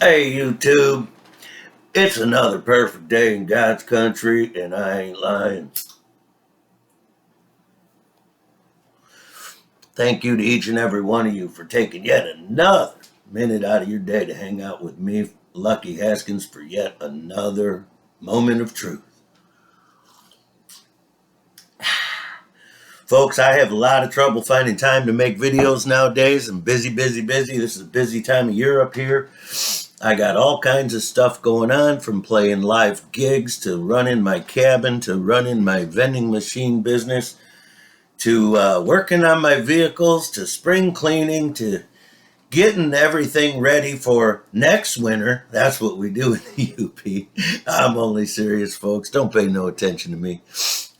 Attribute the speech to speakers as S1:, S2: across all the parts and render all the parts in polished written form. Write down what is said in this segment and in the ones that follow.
S1: Hey, YouTube. It's another perfect day in God's country, and I ain't lying. Thank you to each and every one of you for taking yet another minute out of your day to hang out with me, Lucky Haskins, for yet another moment of truth. Folks, I have a lot of trouble finding time to make videos nowadays. I'm busy. This is a busy time of year up here. I got all kinds of stuff going on, from playing live gigs to running my cabin to running my vending machine business to working on my vehicles to spring cleaning to getting everything ready for next winter. That's what we do in the UP. I'm only serious, folks. Don't pay no attention to me.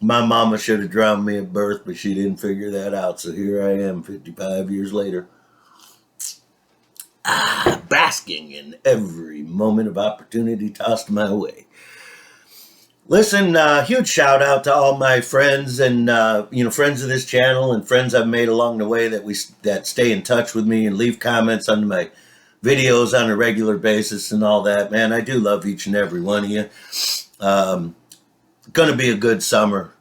S1: My mama should have drowned me at birth, but she didn't figure that out. So here I am 55 years later, basking in every moment of opportunity tossed my way. Listen, huge shout out to all my friends and friends of this channel and friends I've made along the way that stay in touch with me and leave comments under my videos on a regular basis and all that. Man, I do love each and every one of you. Gonna be a good summer.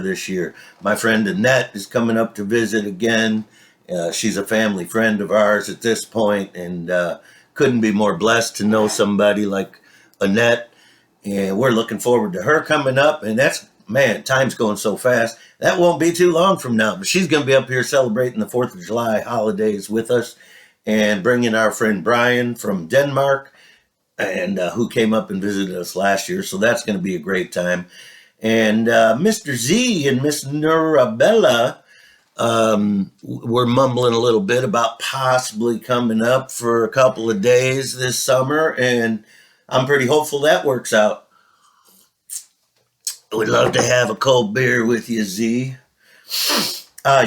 S1: This year. My friend Annette is coming up to visit again. She's a family friend of ours at this point, and couldn't be more blessed to know somebody like Annette. And we're looking forward to her coming up. And time's going so fast. That won't be too long from now. But she's going to be up here celebrating the 4th of July holidays with us and bringing our friend Brian from Denmark, and who came up and visited us last year. So that's going to be a great time. And Mr. Z and Miss Norabella, we're mumbling a little bit about possibly coming up for a couple of days this summer, and I'm pretty hopeful that works out. Would love to have a cold beer with you, Z.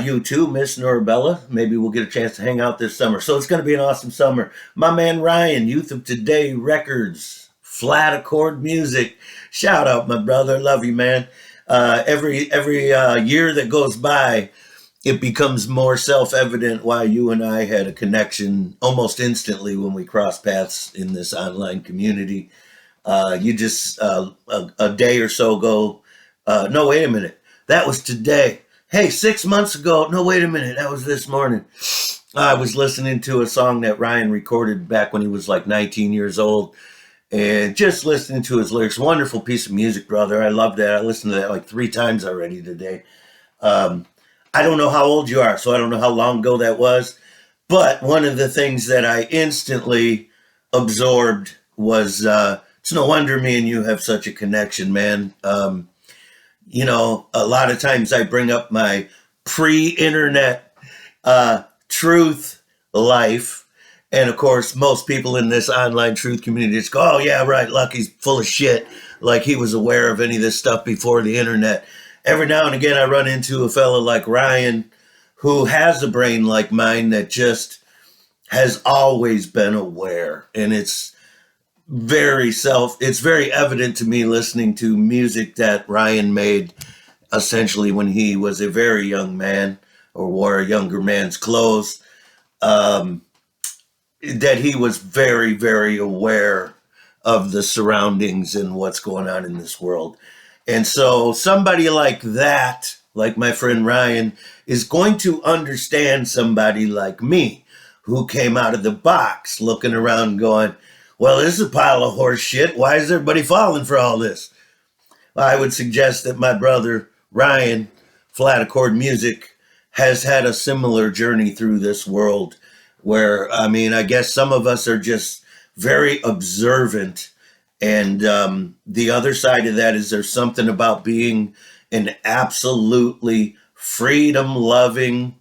S1: You too, Miss Norabella. Maybe we'll get a chance to hang out this summer. So it's going to be an awesome summer. My man Ryan, Youth of Today Records, Flat Accord Music. Shout out, my brother. Love you, man. Every year that goes by, it becomes more self-evident why you and I had a connection almost instantly when we crossed paths in this online community. You just a day or so ago. No, wait a minute. That was today. Hey, 6 months ago. No, wait a minute. That was this morning. I was listening to a song that Ryan recorded back when he was like 19 years old, and just listening to his lyrics. Wonderful piece of music, brother. I love that. I listened to that like 3 times already today. I don't know how old you are, so I don't know how long ago that was. But one of the things that I instantly absorbed was, it's no wonder me and you have such a connection, man. A lot of times I bring up my pre-internet truth life. And of course, most people in this online truth community just go, oh yeah, right, Lucky's full of shit. Like he was aware of any of this stuff before the internet. Every now and again, I run into a fella like Ryan who has a brain like mine that just has always been aware. And it's very evident to me listening to music that Ryan made essentially when he was a very young man or wore a younger man's clothes, that he was very, very aware of the surroundings and what's going on in this world. And so somebody like that, like my friend Ryan, is going to understand somebody like me who came out of the box looking around going, well, this is a pile of horse shit. Why is everybody falling for all this? I would suggest that my brother Ryan, Flat Accord Music, has had a similar journey through this world where, I guess some of us are just very observant. And the other side of that is there's something about being an absolutely freedom-loving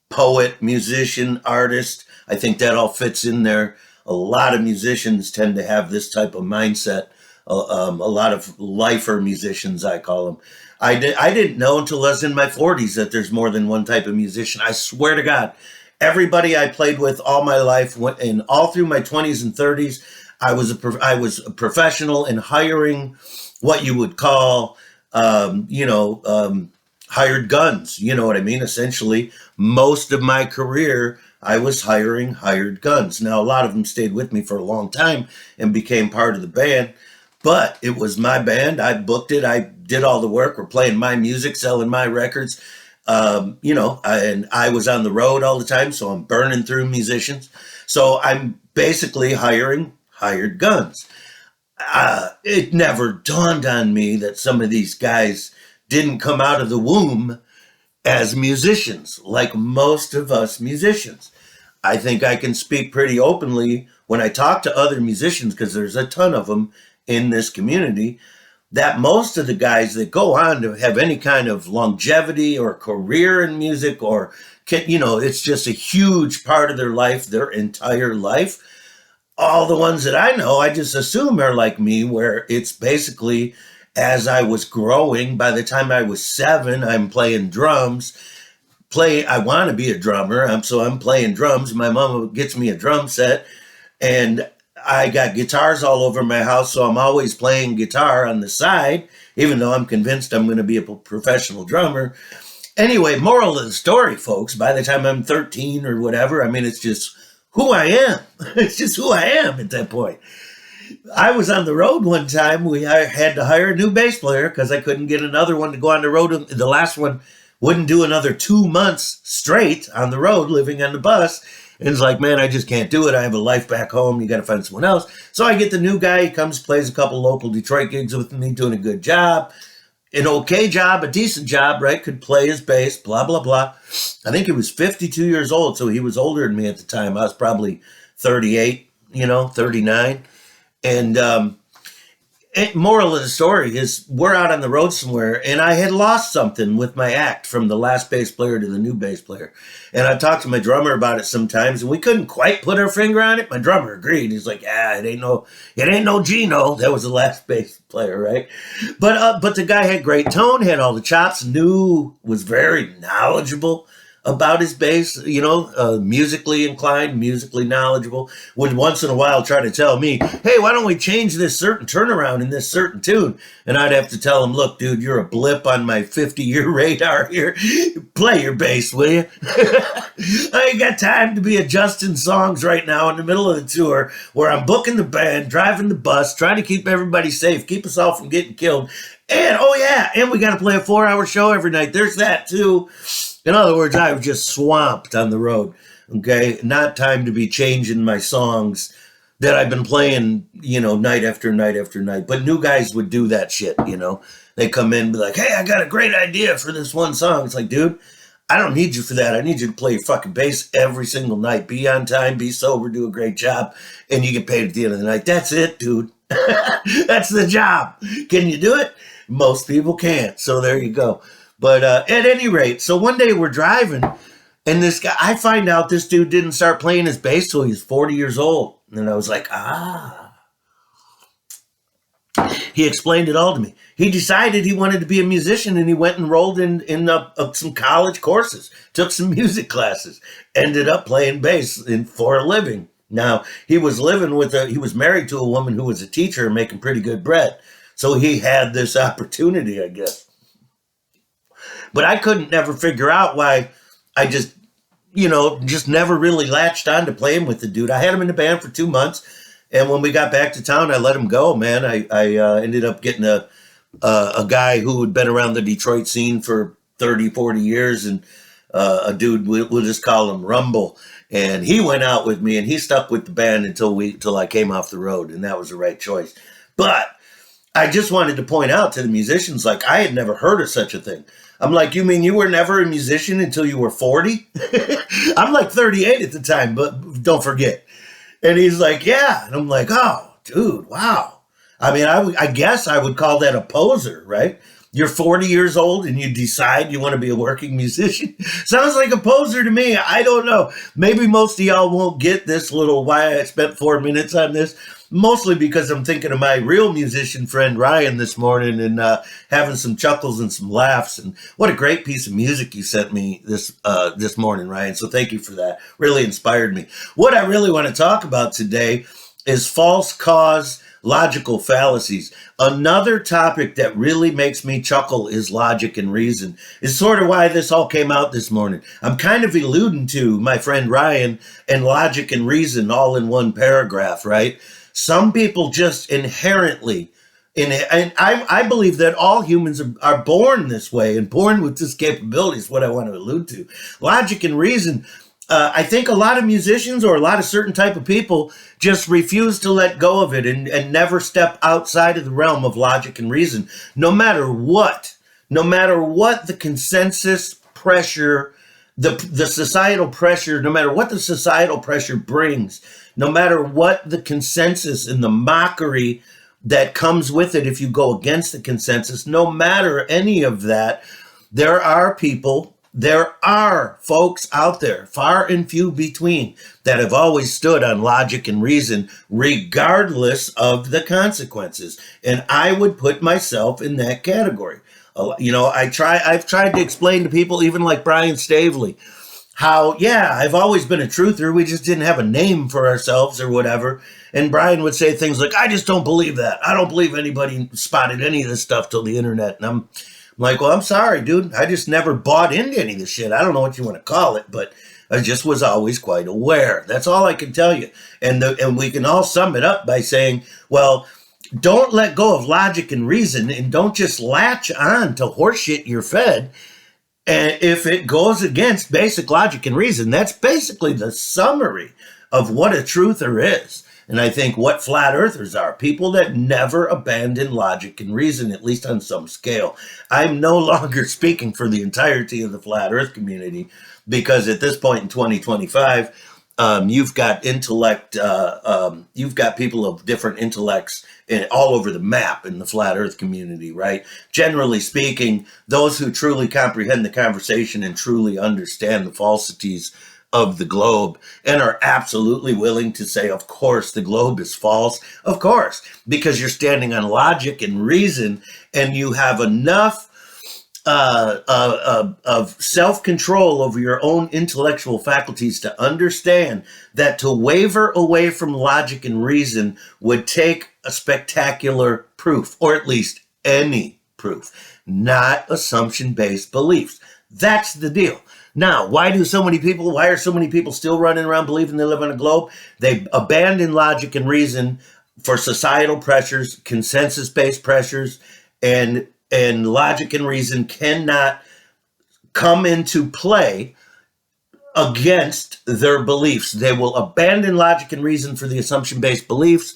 S1: poet, musician, artist. I think that all fits in there. A lot of musicians tend to have this type of mindset. A lot of lifer musicians, I call them. I didn't know until I was in my 40s that there's more than one type of musician. I swear to God, everybody I played with all my life, and all through my 20s and 30s, I was a professional in hiring what you would call, high hired guns. You know what I mean? Essentially, most of my career, I was hiring hired guns. Now, a lot of them stayed with me for a long time and became part of the band, but it was my band. I booked it. I did all the work. We're playing my music, selling my records. And I was on the road all the time, so I'm burning through musicians. So I'm basically hiring hired guns. It never dawned on me that some of these guys didn't come out of the womb as musicians, like most of us musicians. I think I can speak pretty openly when I talk to other musicians, because there's a ton of them in this community, that most of the guys that go on to have any kind of longevity or career in music, or, it's just a huge part of their life, their entire life. All the ones that I know, I just assume are like me, where it's basically, as I was growing, by the time I was 7, I'm playing drums. I want to be a drummer, so I'm playing drums. My mom gets me a drum set, and I got guitars all over my house, so I'm always playing guitar on the side, even though I'm convinced I'm going to be a professional drummer. Anyway, moral of the story, folks, by the time I'm 13 or whatever, I mean, it's just who I am. It's just who I am at that point. I was on the road one time. I had to hire a new bass player because I couldn't get another one to go on the road. The last one wouldn't do another 2 months straight on the road, living on the bus. And it's like, man, I just can't do it. I have a life back home. You got to find someone else. So I get the new guy. He comes, plays a couple local Detroit gigs with me, doing a good job. An okay job, a decent job, right? Could play his bass, blah, blah, blah. I think he was 52 years old, so he was older than me at the time. I was probably 38, 39. And moral of the story is, we're out on the road somewhere, and I had lost something with my act from the last bass player to the new bass player. And I talked to my drummer about it sometimes, and we couldn't quite put our finger on it. My drummer agreed. He's like, it ain't no Gino. That was the last bass player, right? But the guy had great tone, had all the chops, was very knowledgeable about his bass, musically inclined, musically knowledgeable, would once in a while try to tell me, hey, why don't we change this certain turnaround in this certain tune? And I'd have to tell him, look, dude, you're a blip on my 50-year radar here. Play your bass, will you? I ain't got time to be adjusting songs right now in the middle of the tour where I'm booking the band, driving the bus, trying to keep everybody safe, keep us all from getting killed. And we got to play a 4-hour show every night. There's that too. In other words, I was just swamped on the road, okay? Not time to be changing my songs that I've been playing, night after night after night. But new guys would do that shit, They come in and be like, hey, I got a great idea for this one song. It's like, dude, I don't need you for that. I need you to play your fucking bass every single night. Be on time, be sober, do a great job, and you get paid at the end of the night. That's it, dude. That's the job. Can you do it? Most people can't, so there you go. But at any rate, so one day we're driving, and I find out this dude didn't start playing his bass till he was 40 years old. And I was like, He explained it all to me. He decided he wanted to be a musician, and he went and enrolled in some college courses, took some music classes, ended up playing bass for a living. Now, he was married to a woman who was a teacher making pretty good bread. So he had this opportunity, I guess. But I couldn't never figure out why I just never really latched on to playing with the dude. I had him in the band for 2 months, and when we got back to town, I let him go, man. I ended up getting a guy who had been around the Detroit scene for 30, 40 years, and a dude, we'll just call him Rumble. And he went out with me, and he stuck with the band until I came off the road, and that was the right choice. But I just wanted to point out to the musicians, like, I had never heard of such a thing. I'm like, you mean you were never a musician until you were 40? I'm like 38 at the time, but don't forget. And he's like, yeah. And I'm like, oh, dude, wow. I mean, I guess I would call that a poser, right? You're 40 years old and you decide you want to be a working musician. Sounds like a poser to me. I don't know. Maybe most of y'all won't get this why I spent 4 minutes on this. Mostly because I'm thinking of my real musician friend Ryan this morning, and having some chuckles and some laughs. And what a great piece of music you sent me this morning, Ryan. So thank you for that. Really inspired me. What I really want to talk about today is false cause, logical fallacies. Another topic that really makes me chuckle is logic and reason. It's sort of why this all came out this morning. I'm kind of alluding to my friend Ryan and logic and reason all in one paragraph, right? Some people just inherently, and I believe that all humans are born this way and born with this capability is what I want to allude to. Logic and reason. I think a lot of musicians or a lot of certain type of people just refuse to let go of it and never step outside of the realm of logic and reason, no matter what the consensus pressure, the societal pressure, no matter what the societal pressure brings, no matter what the consensus and the mockery that comes with it if you go against the consensus, no matter any of that, there are folks out there, far and few between, that have always stood on logic and reason, regardless of the consequences. And I would put myself in that category. I've tried to explain to people, even like Brian Stavely, how, I've always been a truther. We just didn't have a name for ourselves or whatever. And Brian would say things like, I just don't believe that. I don't believe anybody spotted any of this stuff till the internet. And I'm like, well, I'm sorry, dude. I just never bought into any of this shit. I don't know what you want to call it, but I just was always quite aware. That's all I can tell you. And we can all sum it up by saying, well, don't let go of logic and reason and don't just latch on to horseshit you're fed. And if it goes against basic logic and reason, that's basically the summary of what a truther is. And I think what flat earthers are, people that never abandon logic and reason, at least on some scale. I'm no longer speaking for the entirety of the flat earth community, because at this point in 2025, you've got you've got people of different intellects all over the map in the flat earth community, right? Generally speaking, those who truly comprehend the conversation and truly understand the falsities of the globe and are absolutely willing to say, of course, the globe is false. Of course, because you're standing on logic and reason and you have enough of self-control over your own intellectual faculties to understand that to waver away from logic and reason would take a spectacular proof, or at least any proof, not assumption-based beliefs. That's the deal. Now, why are so many people still running around believing they live on a globe? They abandon logic and reason for societal pressures, consensus-based pressures, and logic and reason cannot come into play against their beliefs. They will abandon logic and reason for the assumption-based beliefs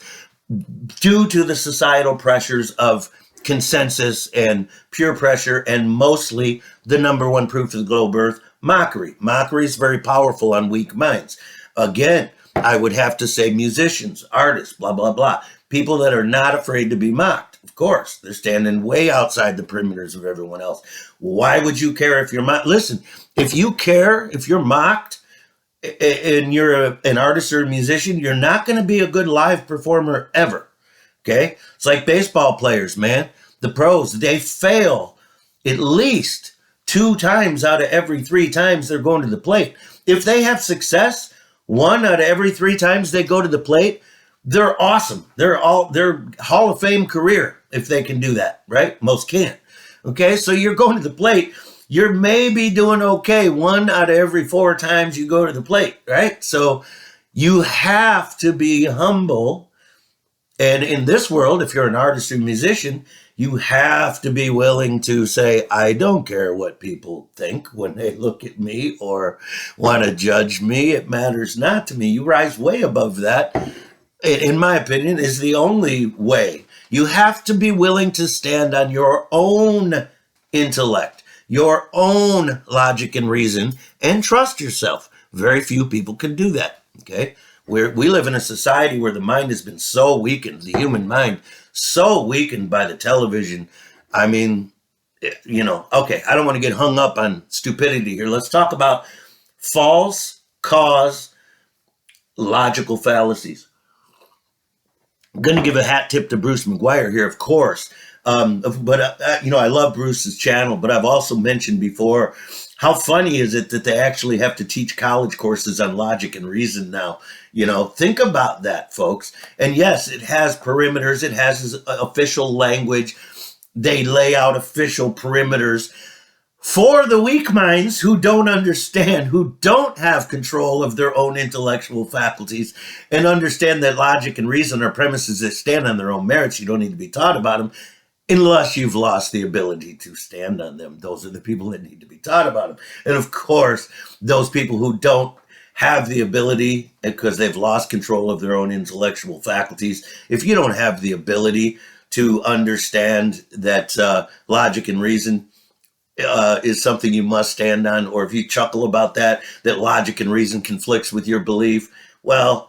S1: due to the societal pressures of consensus and pure pressure, and mostly the number one proof of the globe earth, mockery. Mockery is very powerful on weak minds. Again, I would have to say musicians, artists, blah, blah, blah. People that are not afraid to be mocked. Of course, they're standing way outside the perimeters of everyone else. Why would you care if you're mocked? Listen, if you care, if you're mocked and you're an artist or a musician, you're not going to be a good live performer ever. Okay? It's like baseball players, man. The pros, they fail at least 2 times out of every 3 times they're going to the plate. If they have success 1 out of every 3 times they go to the plate, they're awesome. They're Hall of Fame career if they can do that, right? Most can't. Okay, so you're going to the plate. You're maybe doing okay 1 out of every 4 times you go to the plate, right? So you have to be humble. And in this world, if you're an artist or musician, you have to be willing to say, I don't care what people think when they look at me or want to judge me. It matters not to me. You rise way above that, in my opinion, is the only way. You have to be willing to stand on your own intellect, your own logic and reason, and trust yourself. Very few people can do that, okay? We live in a society where the mind has been so weakened, the human mind, so weakened by the television. I mean, okay, I don't want to get hung up on stupidity here. Let's talk about false cause logical fallacies. I'm going to give a hat tip to Bruce McGuire here, of course. But I love Bruce's channel, but I've also mentioned before How funny is it that they actually have to teach college courses on logic and reason now? Think about that, folks. And yes, it has perimeters. It has official language. They lay out official perimeters for the weak minds who don't understand, who don't have control of their own intellectual faculties, and understand that logic and reason are premises that stand on their own merits. You don't need to be taught about them unless you've lost the ability to stand on them. Those are the people that need to be taught about them. And of course, those people who don't have the ability because they've lost control of their own intellectual faculties, if you don't have the ability to understand that logic and reason is something you must stand on, or if you chuckle about that logic and reason conflicts with your belief, well,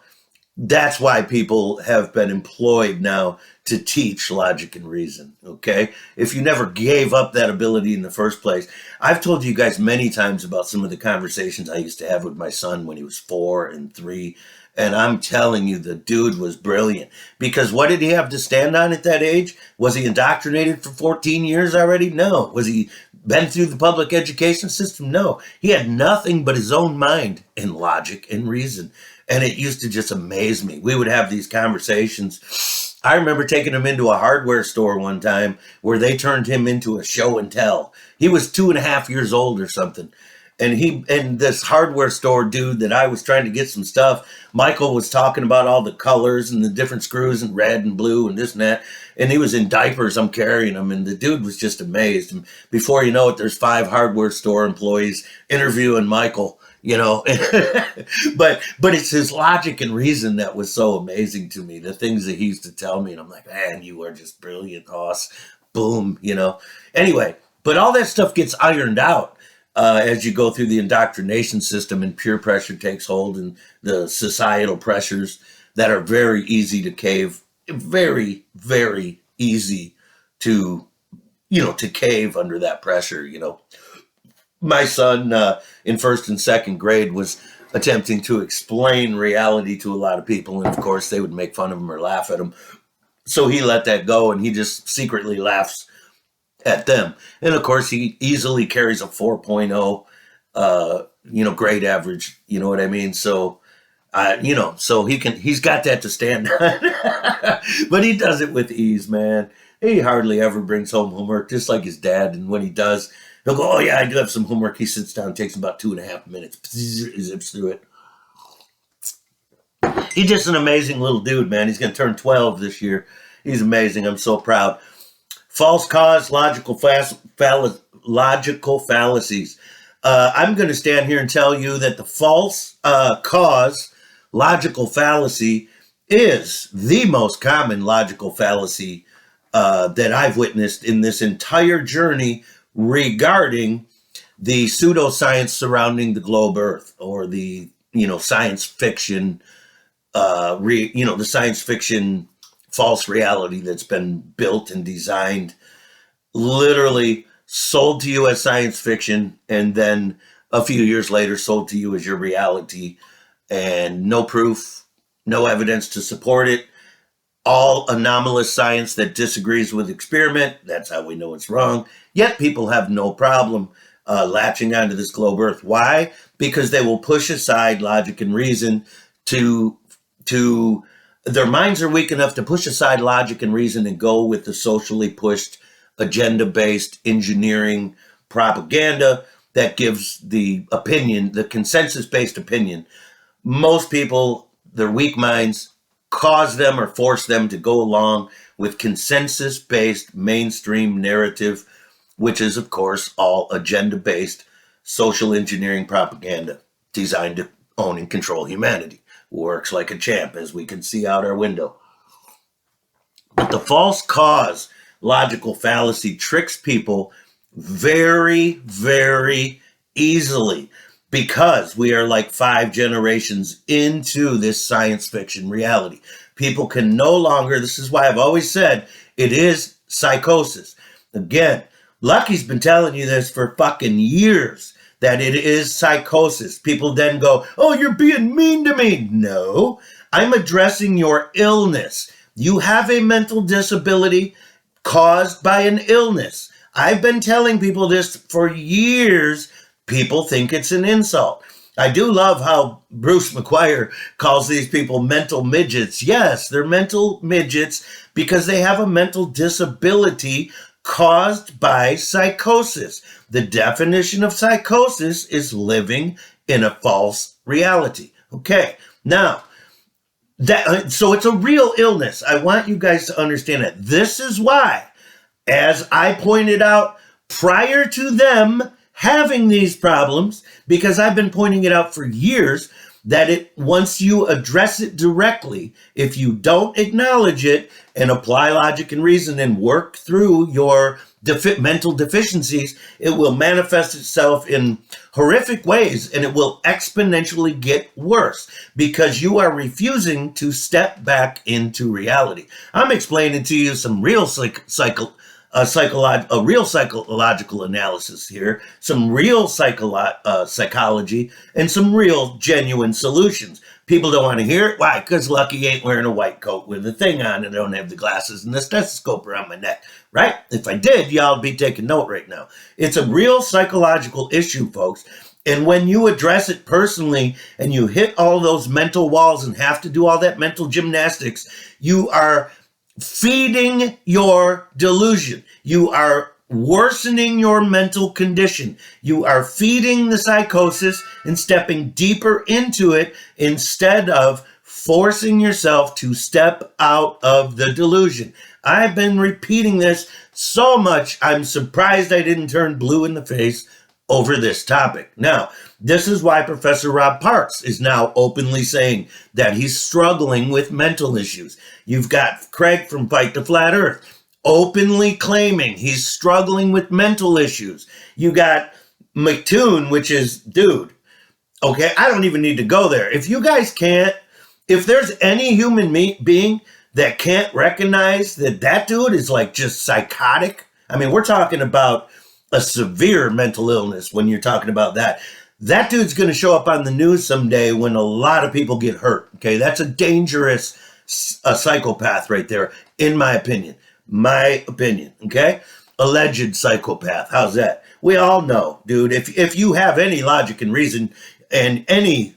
S1: that's why people have been employed now to teach logic and reason, okay? If you never gave up that ability in the first place. I've told you guys many times about some of the conversations I used to have with my son when he was 4 and 3, and I'm telling you, the dude was brilliant. Because what did he have to stand on at that age? Was he indoctrinated for 14 years already? No. Was he been through the public education system? No. He had nothing but his own mind and logic and reason. And it used to just amaze me. We would have these conversations. I remember taking him into a hardware store one time where they turned him into a show and tell. He was 2.5 years old or something. And this hardware store dude that I was trying to get some stuff, Michael was talking about all the colors and the different screws and red and blue and this and that. And he was in diapers. I'm carrying him. And the dude was just amazed. And before you know it, there's 5 hardware store employees interviewing Michael. But it's his logic and reason that was so amazing to me. The things that he used to tell me, and I'm like, man, you are just brilliant, Hoss. Boom, Anyway, but all that stuff gets ironed out as you go through the indoctrination system and peer pressure takes hold and the societal pressures that are very easy to cave, very, very easy to cave under that pressure, My son in 1st and 2nd grade was attempting to explain reality to a lot of people. And of course, they would make fun of him or laugh at him. So he let that go and he just secretly laughs at them. And of course, he easily carries a 4.0, grade average. You know what I mean? So, so he's got that to stand on. But he does it with ease, man. He hardly ever brings home homework, just like his dad. And when he does, he'll go, oh, yeah, I do have some homework. He sits down, takes about 2.5 minutes, zips through it. He's just an amazing little dude, man. He's going to turn 12 this year. He's amazing. I'm so proud. False cause, logical fallacies. I'm going to stand here and tell you that the false cause logical fallacy is the most common logical fallacy that I've witnessed in this entire journey regarding the pseudoscience surrounding the globe Earth, or the science fiction, the science fiction false reality that's been built and designed, literally sold to you as science fiction, and then a few years later sold to you as your reality, and no proof, no evidence to support it. All anomalous science that disagrees with experiment. That's how we know it's wrong. Yet people have no problem latching onto this globe Earth. Why? Because they will push aside logic and reason to their minds are weak enough to push aside logic and reason and go with the socially pushed, agenda-based engineering propaganda that gives the opinion, the consensus-based opinion. Most people, their weak minds, cause them or force them to go along with consensus-based mainstream narrative, which is, of course, all agenda-based social engineering propaganda designed to own and control humanity. Works like a champ, as we can see out our window. But the false cause logical fallacy tricks people very, very easily, because we are like 5 generations into this science fiction reality. People can no longer, this is why I've always said, it is psychosis. Again, Lucky's been telling you this for fucking years, that it is psychosis. People then go, oh, you're being mean to me. No, I'm addressing your illness. You have a mental disability caused by an illness. I've been telling people this for years. people think it's an insult. I do love how Bruce McGuire calls these people mental midgets. Yes, they're mental midgets because they have a mental disability caused by psychosis. The definition of psychosis is living in a false reality. Okay, now, so it's a real illness. I want you guys to understand that. This is why, as I pointed out prior to them having these problems, because I've been pointing it out for years, that once you address it directly, if you don't acknowledge it and apply logic and reason and work through your mental deficiencies, it will manifest itself in horrific ways, and it will exponentially get worse because you are refusing to step back into reality. I'm explaining to you some real psychological analysis here, some real psychology, and some real genuine solutions. People don't want to hear it. Why? Because Lucky ain't wearing a white coat with a thing on, and I don't have the glasses and the stethoscope around my neck, right? If I did, y'all be taking note right now. It's a real psychological issue, folks. And when you address it personally and you hit all those mental walls and have to do all that mental gymnastics, you are feeding your delusion. You are worsening your mental condition. You are feeding the psychosis and stepping deeper into it instead of forcing yourself to step out of the delusion. I've been repeating this so much, I'm surprised I didn't turn blue in the face over this topic. Now, this is why Professor Rob Parks is now openly saying that he's struggling with mental issues. You've got Craig from Fight the Flat Earth openly claiming he's struggling with mental issues. You got McToon, which is, dude, okay, I don't even need to go there. If you guys can't, if there's any human being that can't recognize that that dude is like just psychotic, I mean, we're talking about a severe mental illness when you're talking about that. That dude's going to show up on the news someday when a lot of people get hurt. Okay, that's a dangerous psychopath right there, in my opinion. My opinion, okay? Alleged psychopath. How's that? We all know, dude, if you have any logic and reason and any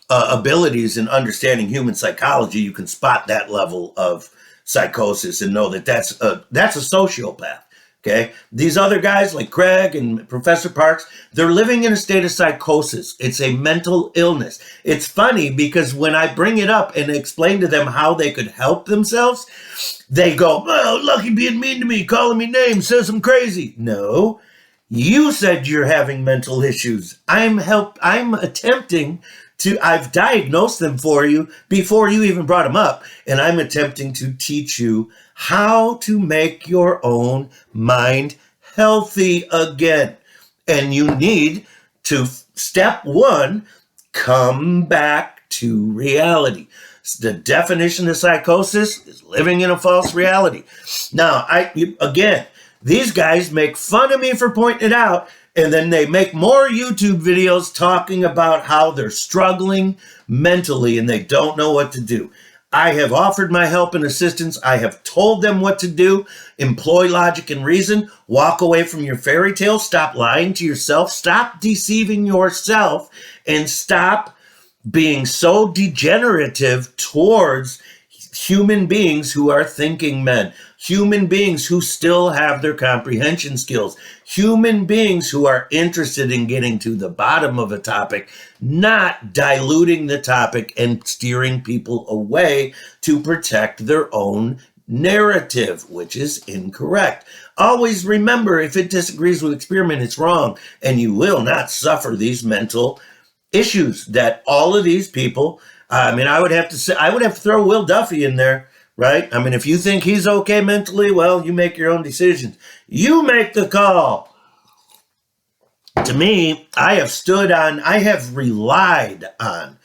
S1: abilities in understanding human psychology, you can spot that level of psychosis and know that that's a sociopath. Okay, these other guys like Craig and Professor Parks, they're living in a state of psychosis. It's a mental illness. It's funny because when I bring it up and explain to them how they could help themselves, they go, "Oh, Lucky being mean to me, calling me names, says I'm crazy." No, you said you're having mental issues. I'm attempting to, I've diagnosed them for you before you even brought them up, and I'm attempting to teach you how to make your own mind healthy again. And you need to, step one, come back to reality. The definition of psychosis is living in a false reality. Now, again, these guys make fun of me for pointing it out, and then they make more YouTube videos talking about how they're struggling mentally and they don't know what to do. I have offered my help and assistance. I have told them what to do. Employ logic and reason. Walk away from your fairy tale. Stop lying to yourself. Stop deceiving yourself. And stop being so degenerative towards human beings who are thinking men. Human beings who still have their comprehension skills. Human beings who are interested in getting to the bottom of a topic, not diluting the topic and steering people away to protect their own narrative, which is incorrect. Always remember, if it disagrees with experiment, it's wrong, and you will not suffer these mental issues that all of these people, I mean, I would have to throw Will Duffy in there. Right? I mean, if you think he's okay mentally, well, you make your own decisions. You make the call. To me, I have relied on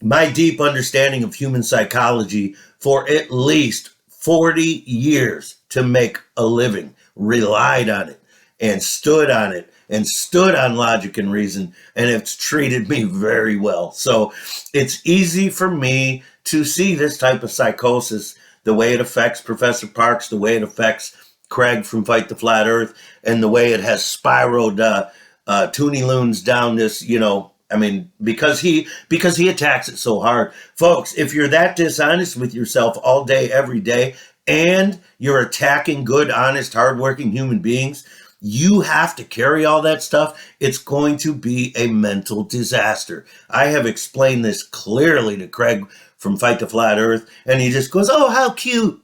S1: my deep understanding of human psychology for at least 40 years to make a living. Relied on it and stood on it and stood on logic and reason, and it's treated me very well. So it's easy for me to see this type of psychosis, the way it affects Professor Parks, the way it affects Craig from Fight the Flat Earth and the way it has spiraled Toonie Loons down this, I mean, because he attacks it so hard. Folks, if you're that dishonest with yourself all day, every day, and you're attacking good, honest, hardworking human beings, you have to carry all that stuff. It's going to be a mental disaster. I have explained this clearly to Craig from Fight the Flat Earth, and he just goes, oh, how cute.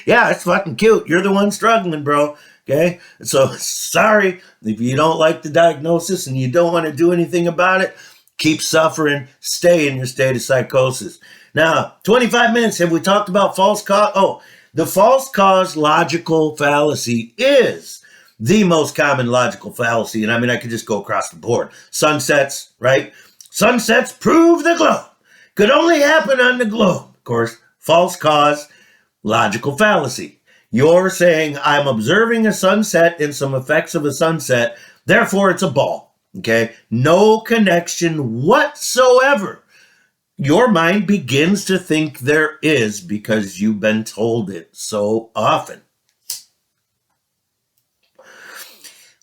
S1: Yeah, it's fucking cute. You're the one struggling, bro. Okay? So, sorry if you don't like the diagnosis and you don't want to do anything about it. Keep suffering. Stay in your state of psychosis. Now, 25 minutes. Have we talked about false cause? Oh, the false cause logical fallacy is the most common logical fallacy. And I mean, I could just go across the board. Sunsets, right? Sunsets prove the globe. Could only happen on the globe. Of course, false cause, logical fallacy. You're saying I'm observing a sunset and some effects of a sunset, therefore it's a ball. Okay? No connection whatsoever. Your mind begins to think there is because you've been told it so often.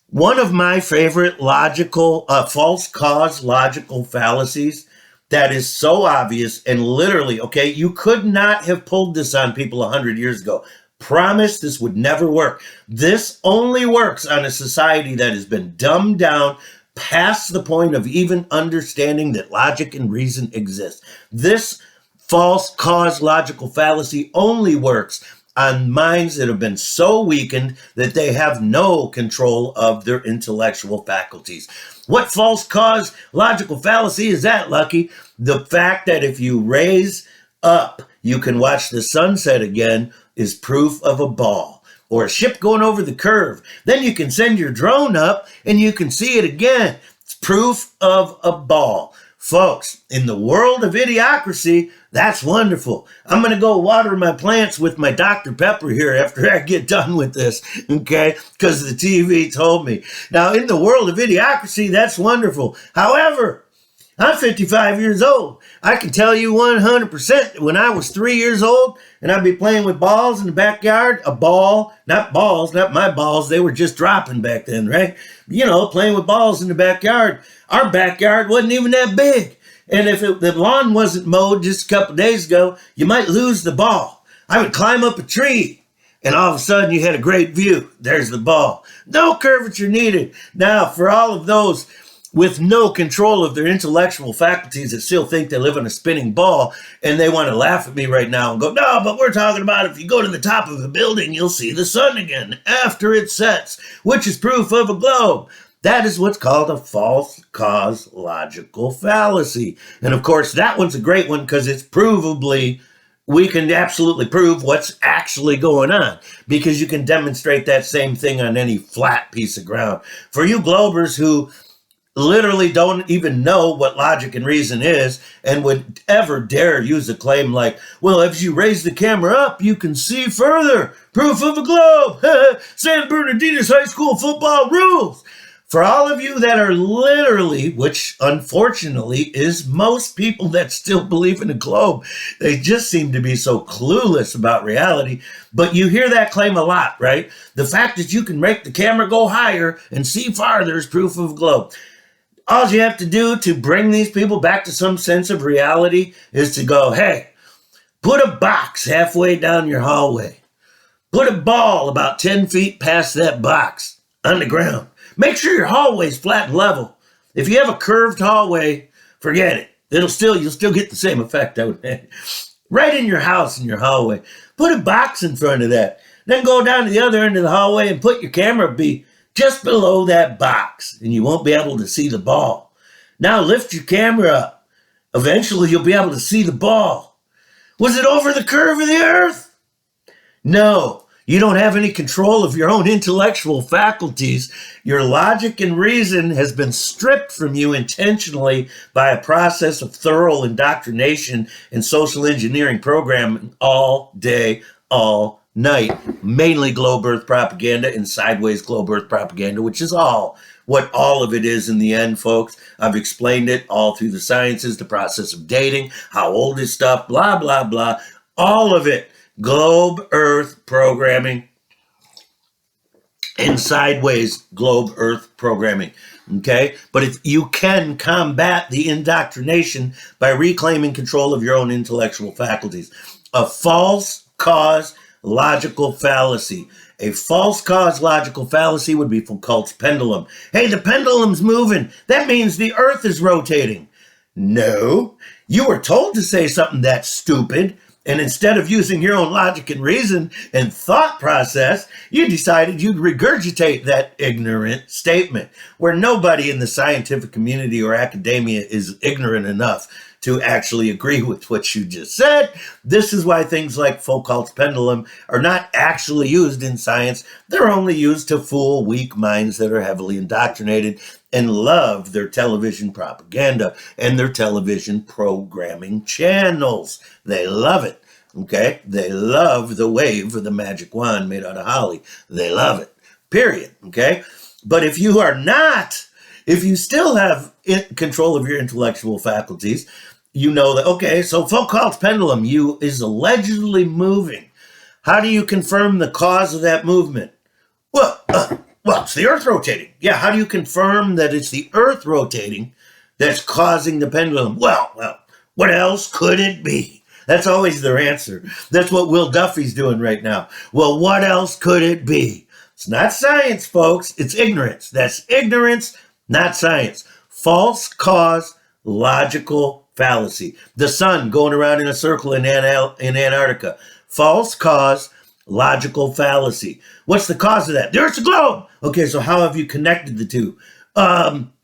S1: One of my favorite false cause logical fallacies that is so obvious and literally, okay, you could not have pulled this on people 100 years ago. Promise this would never work. This only works on a society that has been dumbed down past the point of even understanding that logic and reason exist. This false cause logical fallacy only works on minds that have been so weakened that they have no control of their intellectual faculties. What false cause logical fallacy is that, Lucky? The fact that if you raise up, you can watch the sunset again is proof of a ball. Or a ship going over the curve. Then you can send your drone up and you can see it again. It's proof of a ball. Folks, in the world of idiocracy, that's wonderful. I'm going to go water my plants with my Dr. Pepper here after I get done with this, okay? Because the TV told me. Now, in the world of idiocracy, that's wonderful. However, I'm 55 years old. I can tell you 100% when I was 3 years old and I'd be playing with balls in the backyard, a ball, not balls, not my balls, they were just dropping back then, right? Playing with balls in the backyard. Our backyard wasn't even that big. And if the lawn wasn't mowed just a couple days ago, you might lose the ball. I would climb up a tree and all of a sudden you had a great view. There's the ball. No curvature needed. Now, for all of those with no control of their intellectual faculties that still think they live on a spinning ball, and they want to laugh at me right now and go, no, but we're talking about if you go to the top of a building, you'll see the sun again after it sets, which is proof of a globe. That is what's called a false cause logical fallacy. And of course, that one's a great one because it's provably, we can absolutely prove what's actually going on because you can demonstrate that same thing on any flat piece of ground. For you globers who literally don't even know what logic and reason is and would ever dare use a claim like, well, if you raise the camera up, you can see further. Proof of a globe. San Bernardino's high school football rules. For all of you that are literally, which unfortunately is most people that still believe in a globe, they just seem to be so clueless about reality. But you hear that claim a lot, right? The fact that you can make the camera go higher and see farther is proof of a globe. All you have to do to bring these people back to some sense of reality is to go, hey, put a box halfway down your hallway. Put a ball about 10 feet past that box on the ground. Make sure your hallway's flat and level. If you have a curved hallway, forget it. You'll still get the same effect, I would think. Right in your house, in your hallway. Put a box in front of that. Then go down to the other end of the hallway and put your camera just below that box, and you won't be able to see the ball. Now lift your camera up. Eventually, you'll be able to see the ball. Was it over the curve of the earth? No. You don't have any control of your own intellectual faculties. Your logic and reason has been stripped from you intentionally by a process of thorough indoctrination and social engineering programming all day, all night. Mainly globe earth propaganda and sideways globe earth propaganda, which is what all of it is in the end, folks. I've explained it all through the sciences, the process of dating, how old is stuff, blah, blah, blah. All of it. Globe Earth programming. and sideways globe Earth programming. Okay? But if you can combat the indoctrination by reclaiming control of your own intellectual faculties. A false cause logical fallacy. A false cause logical fallacy would be Foucault's pendulum. Hey, the pendulum's moving. That means the Earth is rotating. No, you were told to say something that's stupid, and instead of using your own logic and reason and thought process, you decided you'd regurgitate that ignorant statement, where nobody in the scientific community or academia is ignorant enough to actually agree with what you just said. This is why things like Foucault's pendulum are not actually used in science. They're only used to fool weak minds that are heavily indoctrinated and love their television propaganda and their television programming channels. They love it, okay? They love the wave of the magic wand made out of holly. They love it, period, okay? But if you are not, if you still have control of your intellectual faculties, you know that, okay, so Foucault's pendulum is allegedly moving. How do you confirm the cause of that movement? Well, it's the Earth rotating. Yeah, how do you confirm that it's the Earth rotating that's causing the pendulum? Well, what else could it be? That's always their answer. That's what Will Duffy's doing right now. Well, what else could it be? It's not science, folks. It's ignorance. That's ignorance, not science. False cause, logical fallacy. The sun going around in a circle in Antarctica. False cause, logical fallacy. What's the cause of that? The Earth's a globe. Okay, so how have you connected the two?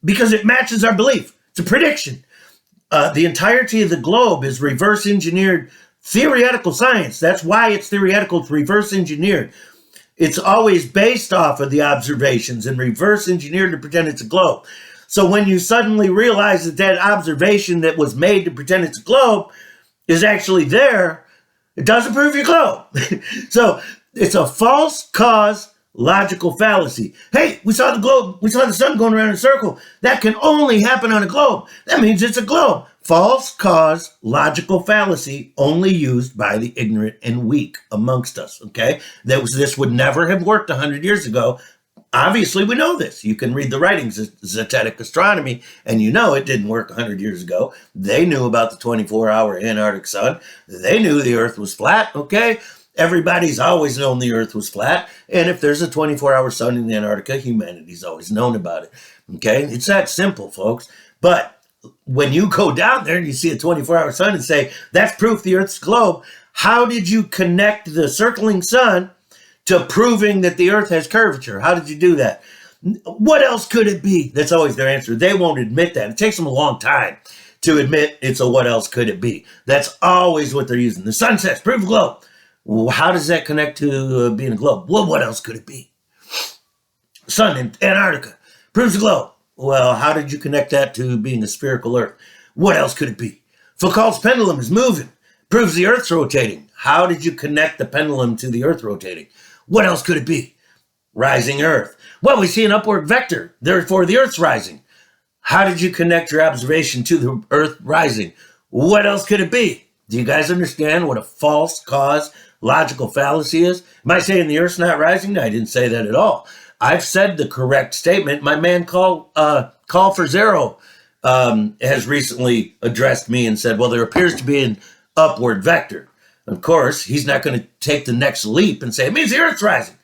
S1: Because it matches our belief. It's a prediction. The entirety of the globe is reverse engineered theoretical science. That's why it's theoretical. It's reverse engineered. It's always based off of the observations and reverse engineered to pretend it's a globe. So when you suddenly realize that that observation that was made to pretend it's a globe is actually there, it doesn't prove your globe. So it's a false cause logical fallacy. Hey, we saw the globe. We saw the sun going around in a circle. That can only happen on a globe. That means it's a globe. False cause logical fallacy only used by the ignorant and weak amongst us, okay? This would never have worked 100 years ago. Obviously, we know this. You can read the writings of Zetetic Astronomy, and you know it didn't work 100 years ago. They knew about the 24-hour Antarctic sun. They knew the Earth was flat, okay? Everybody's always known the Earth was flat, and if there's a 24-hour sun in Antarctica, humanity's always known about it, okay? It's that simple, folks. But when you go down there and you see a 24-hour sun and say, that's proof the Earth's a globe, how did you connect the circling sun to proving that the Earth has curvature? How did you do that? What else could it be? That's always their answer. They won't admit that. It takes them a long time to admit it's a what else could it be. That's always what they're using. The sun sets, prove a globe. Well, how does that connect to being a globe? Well, what else could it be? Sun in Antarctica proves a globe. Well, how did you connect that to being a spherical Earth? What else could it be? Foucault's pendulum is moving, proves the Earth's rotating. How did you connect the pendulum to the Earth rotating? What else could it be? Rising Earth. Well, we see an upward vector, therefore the Earth's rising. How did you connect your observation to the Earth rising? What else could it be? Do you guys understand what a false cause logical fallacy is? Am I saying the Earth's not rising? No, I didn't say that at all. I've said the correct statement. My man Call for Zero has recently addressed me and said, well, there appears to be an upward vector. Of course, he's not going to take the next leap and say, it means the Earth's rising.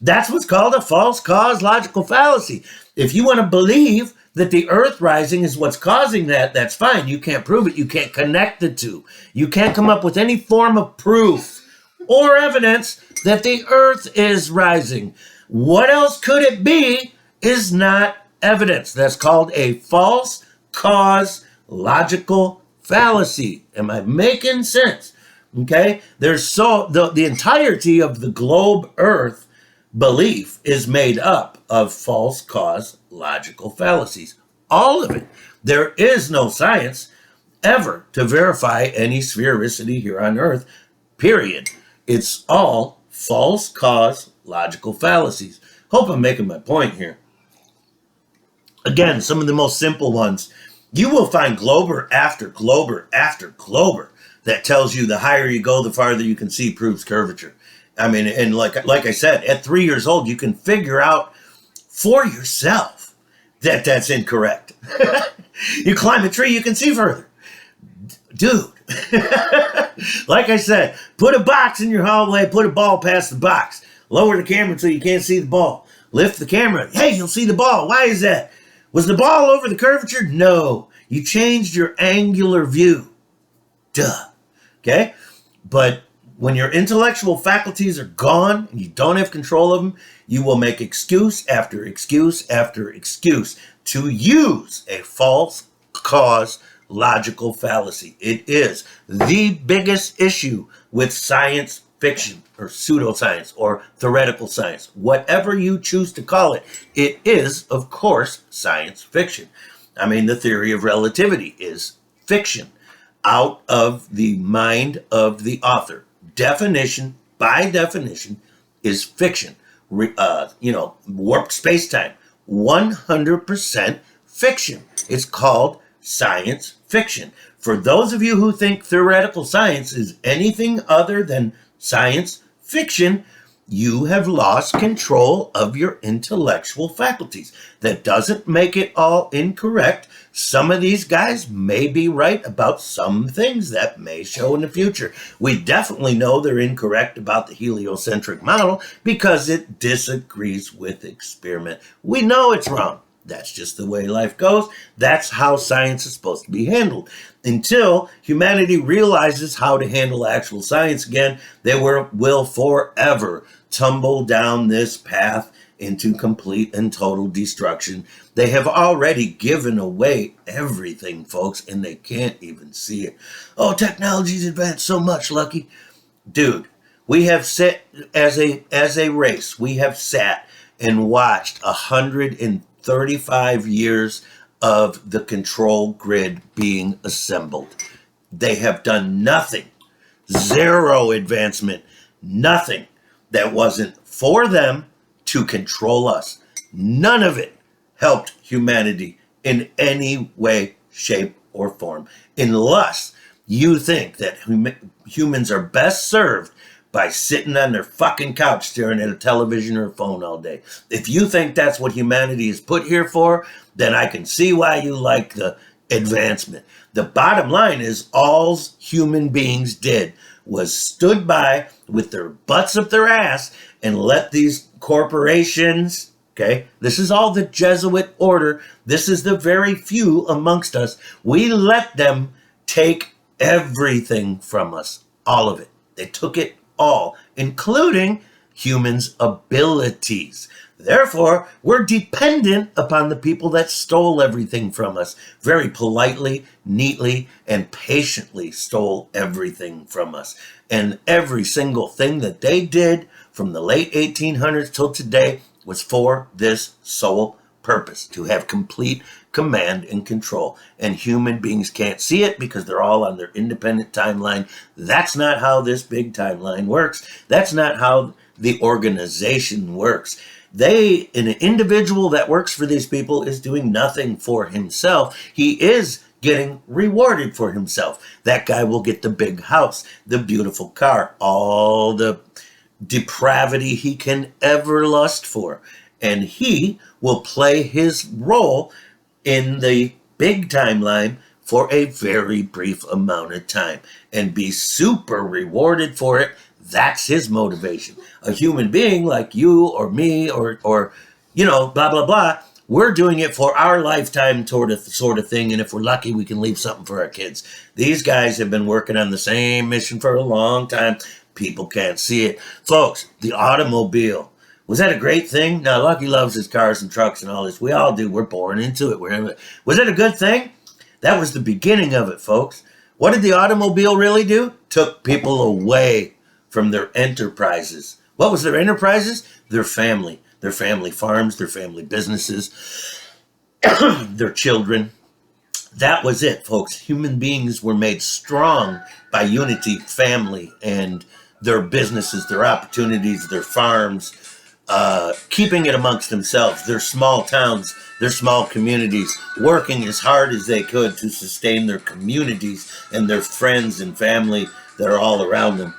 S1: That's what's called a false cause logical fallacy. If you want to believe that the Earth rising is what's causing that, that's fine. You can't prove it. You can't connect the two. You can't come up with any form of proof or evidence that the Earth is rising. What else could it be is not evidence. That's called a false cause logical fallacy. Am I making sense? Okay? The entirety of the globe Earth belief is made up of false cause logical fallacies. All of it. There is no science ever to verify any sphericity here on Earth, period. It's all false cause logical fallacies. Hope I'm making my point here. Again, some of the most simple ones. You will find glober after glober after glober that tells you the higher you go, the farther you can see proves curvature. I mean, and like I said, at 3 years old, you can figure out for yourself that that's incorrect. You climb a tree, you can see further. Dude, like I said, put a box in your hallway, put a ball past the box. Lower the camera so you can't see the ball. Lift the camera. Hey, you'll see the ball. Why is that? Was the ball over the curvature? No. You changed your angular view. Duh. Okay? But when your intellectual faculties are gone and you don't have control of them, you will make excuse after excuse after excuse to use a false cause logical fallacy. It is the biggest issue with science fiction or pseudoscience or theoretical science, whatever you choose to call it. It is, of course, science fiction. I mean, the theory of relativity is fiction out of the mind of the author. Definition, by definition, is fiction. Warped space-time, 100% fiction. It's called science fiction. For those of you who think theoretical science is anything other than science fiction, you have lost control of your intellectual faculties. That doesn't make it all incorrect. Some of these guys may be right about some things that may show in the future. We definitely know they're incorrect about the heliocentric model because it disagrees with experiment. We know it's wrong. That's just the way life goes. That's how science is supposed to be handled. Until humanity realizes how to handle actual science again, they will forever tumble down this path into complete and total destruction. They have already given away everything, folks, and they can't even see it. Oh, technology's advanced so much, Lucky. Dude, we have sat as a race, we have sat and watched 135 years of the control grid being assembled. They have done nothing, zero advancement, nothing that wasn't for them to control us. None of it helped humanity in any way, shape, or form, unless you think that humans are best served by sitting on their fucking couch staring at a television or a phone all day. If you think that's what humanity is put here for, then I can see why you like the advancement. The bottom line is all human beings did was stood by with their butts up their ass and let these corporations, okay, this is all the Jesuit order, this is the very few amongst us, we let them take everything from us, all of it. They took it all, including humans' abilities. Therefore, we're dependent upon the people that stole everything from us. Very politely, neatly, and patiently stole everything from us. And every single thing that they did from the late 1800s till today was for this sole purpose, to have complete command and control. And human beings can't see it because they're all on their independent timeline. That's not how this big timeline works. That's not how the organization works. An individual that works for these people is doing nothing for himself. He is getting rewarded for himself. That guy will get the big house, the beautiful car, all the depravity he can ever lust for. And he will play his role in the big timeline for a very brief amount of time and be super rewarded for it. That's his motivation. A human being like you or me or blah, blah, blah, we're doing it for our lifetime sort of thing, and if we're lucky, we can leave something for our kids. These guys have been working on the same mission for a long time. People can't see it. Folks, the automobile. Was that a great thing? Now, Lucky loves his cars and trucks and all this. We all do. We're born into it. Was that a good thing? That was the beginning of it, folks. What did the automobile really do? Took people away from their enterprises. What was their enterprises? Their family farms, their family businesses, their children. That was it, folks. Human beings were made strong by unity, family, and their businesses, their opportunities, their farms, keeping it amongst themselves, their small towns, their small communities, working as hard as they could to sustain their communities and their friends and family that are all around them.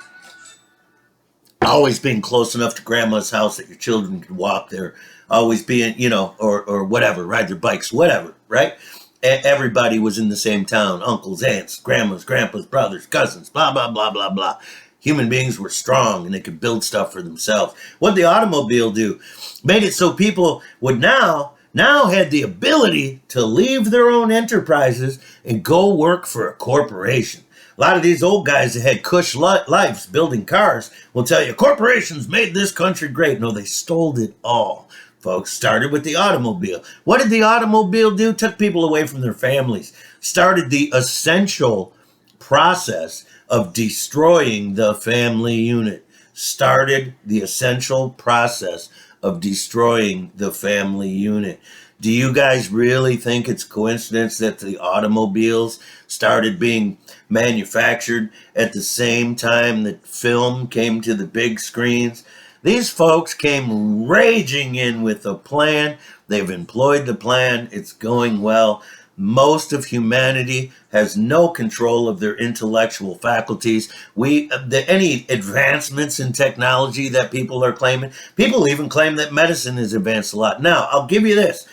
S1: always being close enough to grandma's house that your children could walk there, always being, or whatever, ride their bikes, whatever, right? Everybody was in the same town, uncles, aunts, grandmas, grandpas, brothers, cousins, blah, blah, blah, blah, blah. Human beings were strong and they could build stuff for themselves. What did the automobile do? Made it so people would now had the ability to leave their own enterprises and go work for a corporation. A lot of these old guys that had cush lives building cars will tell you corporations made this country great. No, they stole it all, folks. Started with the automobile. What did the automobile do? Took people away from their families. Started the essential process of destroying the family unit. Started the essential process of destroying the family unit. Do you guys really think it's coincidence that the automobiles started being manufactured at the same time that film came to the big screens? These folks came raging in with a plan. They've employed the plan. It's going well. Most of humanity has no control of their intellectual faculties. Any advancements in technology that people are claiming, people even claim that medicine has advanced a lot. Now, I'll give you this.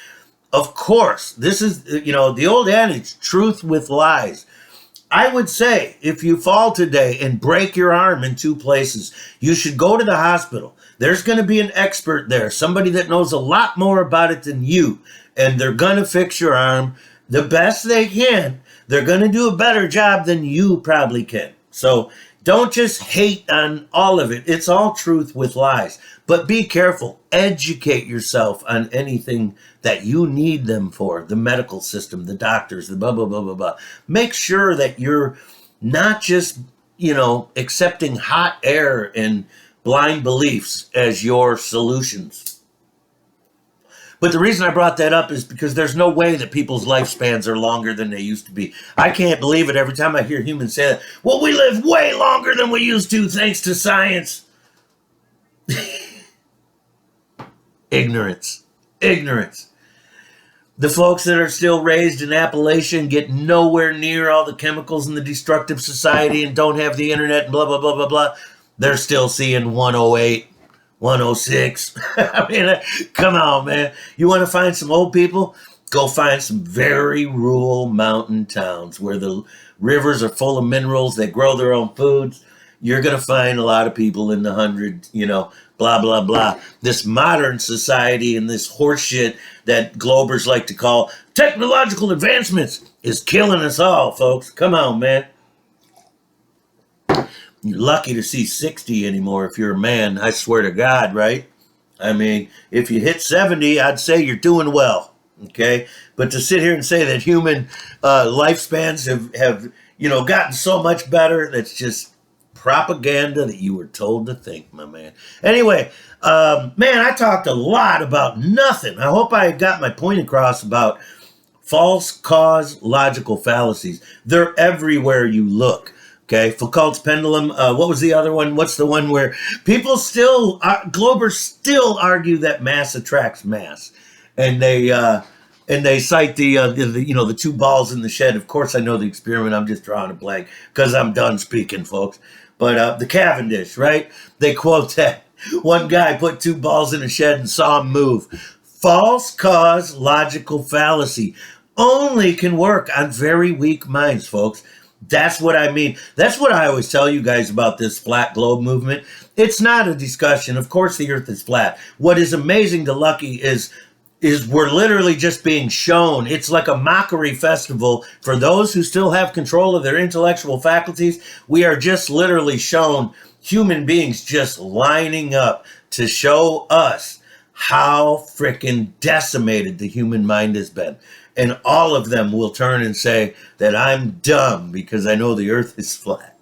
S1: Of course, this is, the old adage, truth with lies. I would say if you fall today and break your arm in 2 places, you should go to the hospital. There's going to be an expert there, somebody that knows a lot more about it than you, and they're going to fix your arm the best they can. They're going to do a better job than you probably can. So don't just hate on all of it. It's all truth with lies. But be careful. Educate yourself on anything that you need them for. The medical system, the doctors, the blah, blah, blah, blah, blah. Make sure that you're not just, accepting hot air and blind beliefs as your solutions. But the reason I brought that up is because there's no way that people's lifespans are longer than they used to be. I can't believe it every time I hear humans say that. Well, we live way longer than we used to thanks to science. Ignorance. The folks that are still raised in Appalachia get nowhere near all the chemicals in the destructive society and don't have the internet and blah, blah, blah, blah, blah. They're still seeing 108. 106. I mean, come on, man. You want to find some old people? Go find some very rural mountain towns where the rivers are full of minerals. They grow their own foods. You're going to find a lot of people in the hundreds, blah, blah, blah. This modern society and this horseshit that Globers like to call technological advancements is killing us all, folks. Come on, man. You're lucky to see 60 anymore if you're a man. I swear to God, right? I mean, if you hit 70, I'd say you're doing well, okay? But to sit here and say that human lifespans have gotten so much better, that's just propaganda that you were told to think, my man. Anyway, man, I talked a lot about nothing. I hope I got my point across about false cause logical fallacies. They're everywhere you look. Okay, Foucault's pendulum. What was the other one? What's the one where people still, Globers still argue that mass attracts mass, and they cite the 2 balls in the shed. Of course, I know the experiment. I'm just drawing a blank because I'm done speaking, folks. But the Cavendish, right? They quote that one guy put 2 balls in a shed and saw them move. False cause logical fallacy only can work on very weak minds, folks. That's what I mean. That's what I always tell you guys about this flat globe movement. It's not a discussion. Of course, the earth is flat. What is amazing to Lucky is we're literally just being shown. It's like a mockery festival for those who still have control of their intellectual faculties. We are just literally shown human beings just lining up to show us how freaking decimated the human mind has been. And all of them will turn and say that I'm dumb because I know the earth is flat.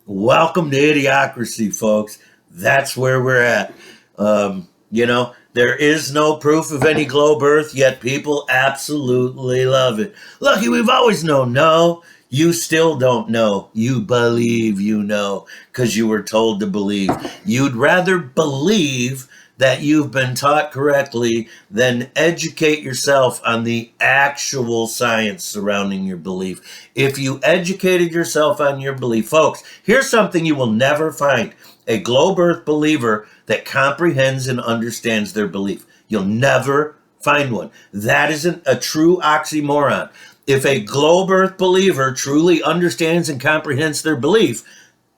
S1: Welcome to idiocracy, folks. That's where we're at. There is no proof of any globe earth, yet people absolutely love it. Lucky, we've always known. No, you still don't know. You believe you know because you were told to believe. You'd rather believe that you've been taught correctly, then educate yourself on the actual science surrounding your belief. If you educated yourself on your belief, folks, here's something you will never find: a globe earth believer that comprehends and understands their belief. You'll never find one. That isn't a true oxymoron. If a globe earth believer truly understands and comprehends their belief,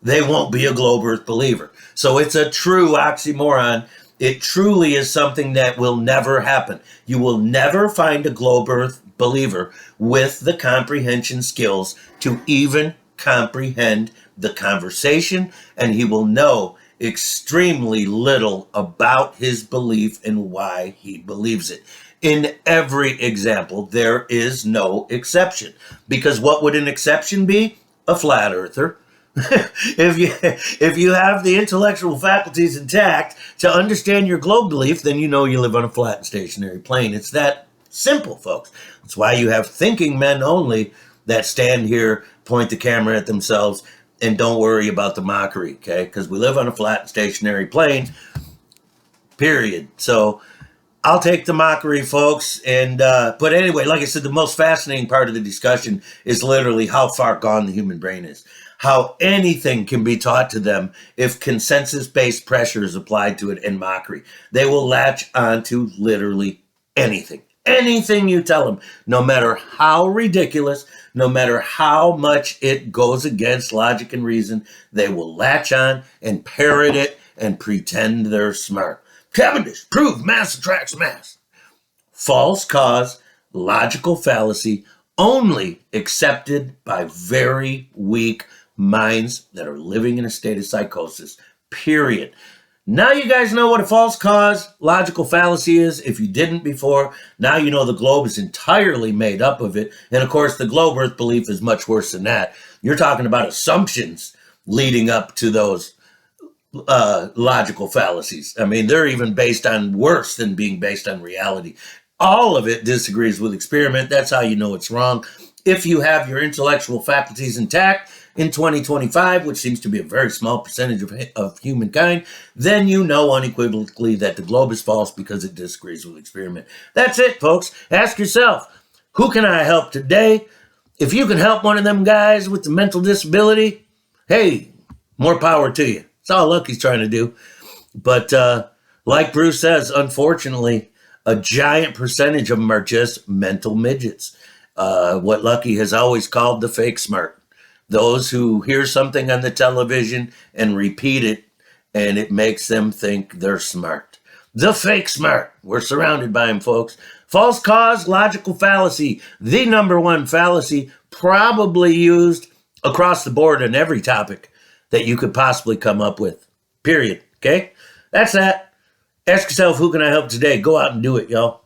S1: they won't be a globe earth believer. So it's a true oxymoron. It truly is something that will never happen. You will never find a globe earth believer with the comprehension skills to even comprehend the conversation, and he will know extremely little about his belief and why he believes it. In every example, there is no exception. Because what would an exception be? A flat earther. If you have the intellectual faculties intact to understand your globe belief, then you know you live on a flat and stationary plane. It's that simple, folks. That's why you have thinking men only that stand here, point the camera at themselves, and don't worry about the mockery, okay? Because we live on a flat and stationary plane, period. So I'll take the mockery, folks. And but anyway, like I said, the most fascinating part of the discussion is literally how far gone the human brain is. How anything can be taught to them if consensus-based pressure is applied to it and mockery. They will latch onto literally anything. Anything you tell them, no matter how ridiculous, no matter how much it goes against logic and reason, they will latch on and parrot it and pretend they're smart. Cavendish proved mass attracts mass. False cause, logical fallacy, only accepted by very weak minds that are living in a state of psychosis, period. Now you guys know what a false cause, logical fallacy is. If you didn't before, now you know the globe is entirely made up of it. And of course, the globe earth belief is much worse than that. You're talking about assumptions leading up to those logical fallacies. I mean, they're even based on worse than being based on reality. All of it disagrees with experiment. That's how you know it's wrong. If you have your intellectual faculties intact in 2025, which seems to be a very small percentage of humankind, then you know unequivocally that the globe is false because it disagrees with experiment. That's it, folks. Ask yourself, who can I help today? If you can help one of them guys with the mental disability, hey, more power to you. That's all Lucky's trying to do. But like Bruce says, unfortunately, a giant percentage of them are just mental midgets. What Lucky has always called the fake smart. Those who hear something on the television and repeat it, and it makes them think they're smart. The fake smart. We're surrounded by them, folks. False cause, logical fallacy. The number one fallacy probably used across the board on every topic that you could possibly come up with. Period. Okay? That's that. Ask yourself, who can I help today? Go out and do it, y'all.